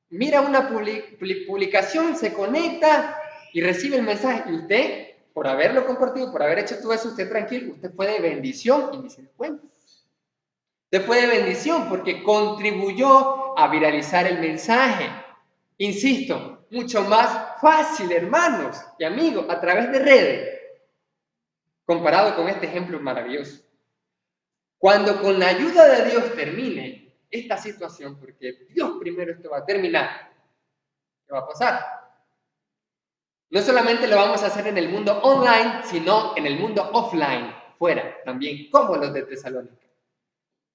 mira una publicación, se conecta y recibe el mensaje. Y usted, por haberlo compartido, por haber hecho todo eso, usted tranquilo, usted fue de bendición y ni se dio cuenta. Usted fue de bendición porque contribuyó a viralizar el mensaje. Insisto, mucho más fácil, hermanos y amigos, a través de redes, comparado con este ejemplo maravilloso. Cuando con la ayuda de Dios termine esta situación, porque Dios primero esto va a terminar, ¿qué va a pasar? No solamente lo vamos a hacer en el mundo online, sino en el mundo offline, fuera también, como los de Tesalónica.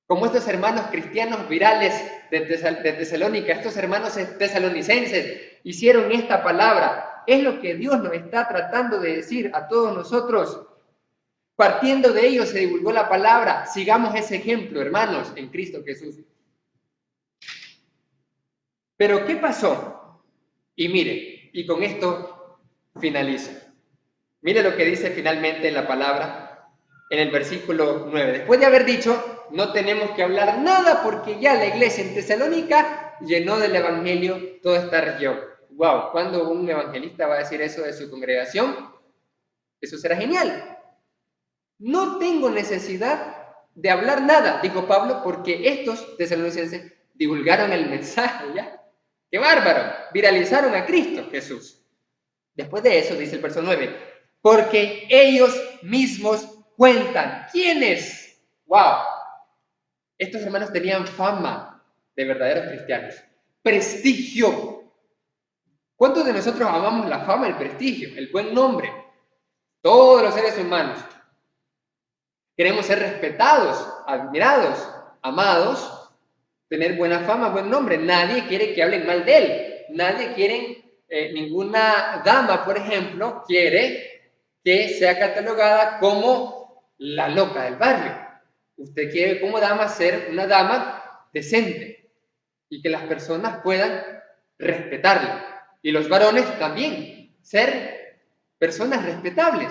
Como estos hermanos cristianos virales de Tesalónica, estos hermanos tesalonicenses hicieron esta palabra. Es lo que Dios nos está tratando de decir a todos nosotros. Partiendo de ellos se divulgó la palabra. Sigamos ese ejemplo, hermanos, en Cristo Jesús. Pero ¿qué pasó? Y mire, y con esto finalizo. Mire lo que dice finalmente en la palabra, en el versículo 9. Después de haber dicho, no tenemos que hablar nada porque ya la iglesia en Tesalónica llenó del evangelio toda esta región. Wow, ¿cuándo un evangelista va a decir eso de su congregación? Eso será genial. No tengo necesidad de hablar nada, dijo Pablo, porque estos tesalonicenses divulgaron el mensaje, ¿ya? ¡Qué bárbaro! Viralizaron a Cristo Jesús. Después de eso, dice el verso 9, porque ellos mismos cuentan. ¿Quiénes? ¡Wow! Estos hermanos tenían fama de verdaderos cristianos. Prestigio. ¿Cuántos de nosotros amamos la fama, el prestigio, el buen nombre? Todos los seres humanos. Queremos ser respetados, admirados, amados, tener buena fama, buen nombre. Nadie quiere que hablen mal de él. Nadie quiere, ninguna dama, por ejemplo, quiere que sea catalogada como la loca del barrio. Usted quiere como dama ser una dama decente y que las personas puedan respetarla. Y los varones también, ser personas respetables.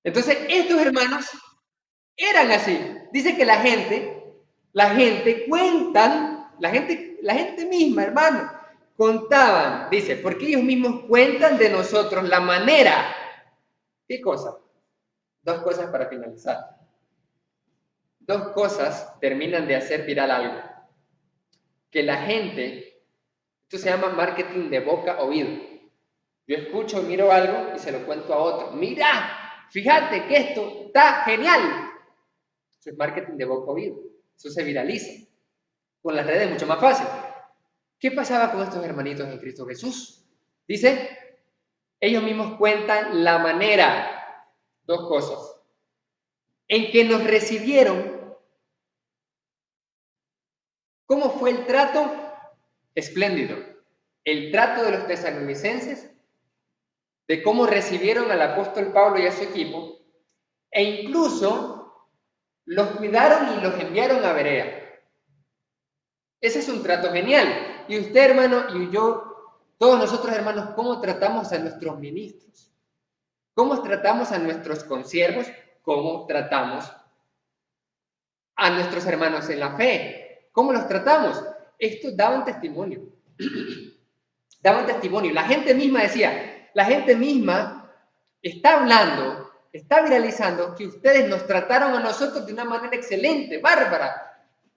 Entonces, estos hermanos eran así. Dice que la gente cuentan, la gente misma, hermano, contaban, dice, porque ellos mismos cuentan de nosotros la manera. ¿Qué cosa? Dos cosas para finalizar. Dos cosas terminan de hacer viral algo. Que la gente, esto se llama marketing de boca a oído. Yo escucho, miro algo y se lo cuento a otro. Mira, fíjate que esto está genial. Eso es marketing de boca a oído. Eso se viraliza. Con las redes es mucho más fácil. ¿Qué pasaba con estos hermanitos en Cristo Jesús? Dice, ellos mismos cuentan la manera, dos cosas, en que nos recibieron. ¿Cómo fue el trato? Espléndido. El trato de los tesalonicenses, de cómo recibieron al apóstol Pablo y a su equipo, e incluso los cuidaron y los enviaron a Berea. Ese es un trato genial. Y usted, hermano, y yo, todos nosotros, hermanos, ¿cómo tratamos a nuestros ministros? ¿Cómo tratamos a nuestros consiervos? ¿Cómo tratamos a nuestros hermanos en la fe? ¿Cómo los tratamos? Estos daban testimonio. Daban testimonio. La gente misma decía, la gente misma está hablando, está viralizando que ustedes nos trataron a nosotros de una manera excelente, bárbara.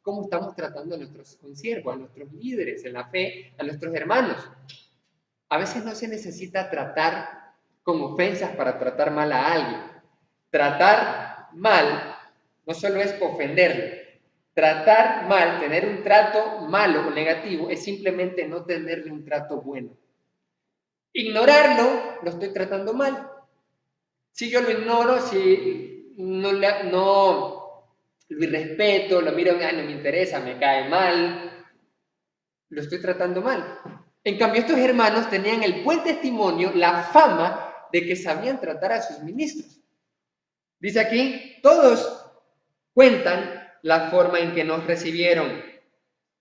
¿Cómo estamos tratando a nuestros consiervos, a nuestros líderes en la fe, a nuestros hermanos? A veces no se necesita tratar con ofensas para tratar mal a alguien. Tratar mal no solo es ofenderle. Tratar mal, tener un trato malo o negativo, es simplemente no tenerle un trato bueno. Ignorarlo, lo estoy tratando mal. Si yo lo ignoro, si no lo irrespeto, lo miro, ay, no me interesa, me cae mal, lo estoy tratando mal. En cambio, estos hermanos tenían el buen testimonio, la fama de que sabían tratar a sus ministros. Dice aquí, todos cuentan la forma en que nos recibieron.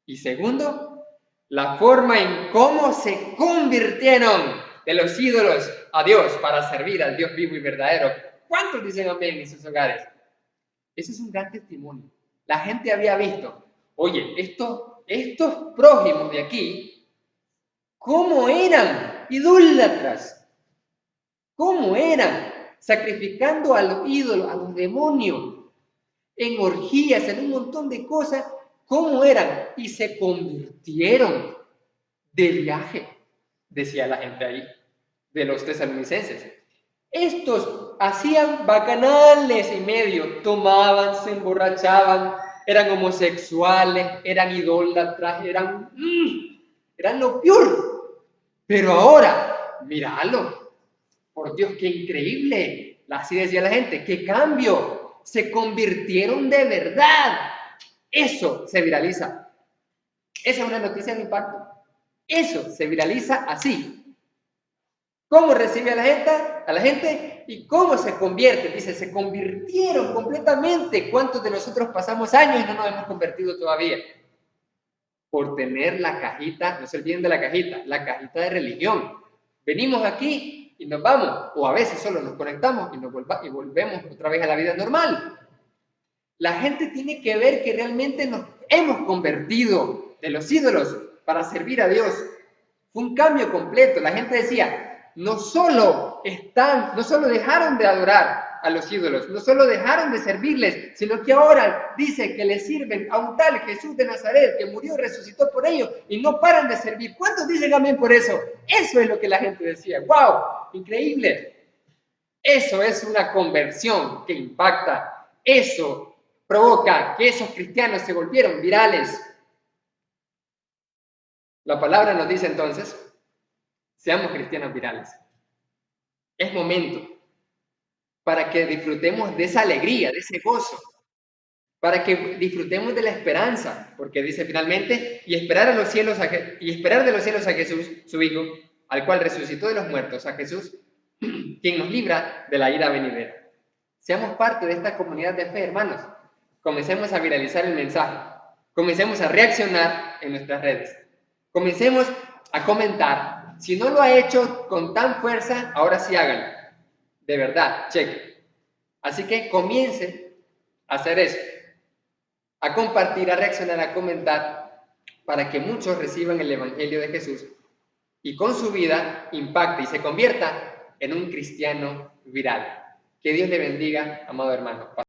Y segundo, la forma en cómo se convirtieron de los ídolos a Dios para servir al Dios vivo y verdadero. ¿Cuántos dicen amén en sus hogares? Ese es un gran testimonio. La gente había visto, oye, estos prójimos de aquí, ¿cómo eran idólatras? ¿Cómo eran? Sacrificando a los ídolos, a los demonios, en orgías, en un montón de cosas. ¿Cómo eran? Y se convirtieron de viaje, decía la gente ahí, de los tesalonicenses. Estos hacían bacanales y medio, tomaban, se emborrachaban, eran homosexuales, eran idólatras, eran lo peor. Pero ahora, míralo, por Dios, qué increíble. Así decía la gente, qué cambio, se convirtieron de verdad. Eso se viraliza. Esa es una noticia de impacto. Eso se viraliza así. ¿Cómo recibe a la gente y cómo se convierte? Dice, se convirtieron completamente. ¿Cuántos de nosotros pasamos años y no nos hemos convertido todavía? Por tener la cajita, no se olviden de la cajita de religión. Venimos aquí y nos vamos, o a veces solo nos conectamos y volvemos otra vez a la vida normal. La gente tiene que ver que realmente nos hemos convertido de los ídolos para servir a Dios. Fue un cambio completo. La gente decía, no solo dejaron de adorar a los ídolos, no solo dejaron de servirles, sino que ahora dice que le sirven a un tal Jesús de Nazaret que murió y resucitó por ellos y no paran de servir. ¿Cuántos dicen amén por eso? Eso es lo que la gente decía. ¡Wow! Increíble. Eso es una conversión que impacta. Eso provoca que esos cristianos se volvieron virales. La palabra nos dice entonces, seamos cristianos virales. Es momento para que disfrutemos de esa alegría, de ese gozo, para que disfrutemos de la esperanza, porque dice finalmente, y esperar de los cielos a Jesús, su Hijo, al cual resucitó de los muertos, a Jesús, quien nos libra de la ira venidera. Seamos parte de esta comunidad de fe, hermanos. Comencemos a viralizar el mensaje. Comencemos a reaccionar en nuestras redes. Comencemos a comentar. Si no lo ha hecho con tan fuerza, ahora sí háganlo. De verdad, cheque. Así que comience a hacer eso. A compartir, a reaccionar, a comentar, para que muchos reciban el Evangelio de Jesús y con su vida impacte y se convierta en un cristiano viral. Que Dios le bendiga, amado hermano.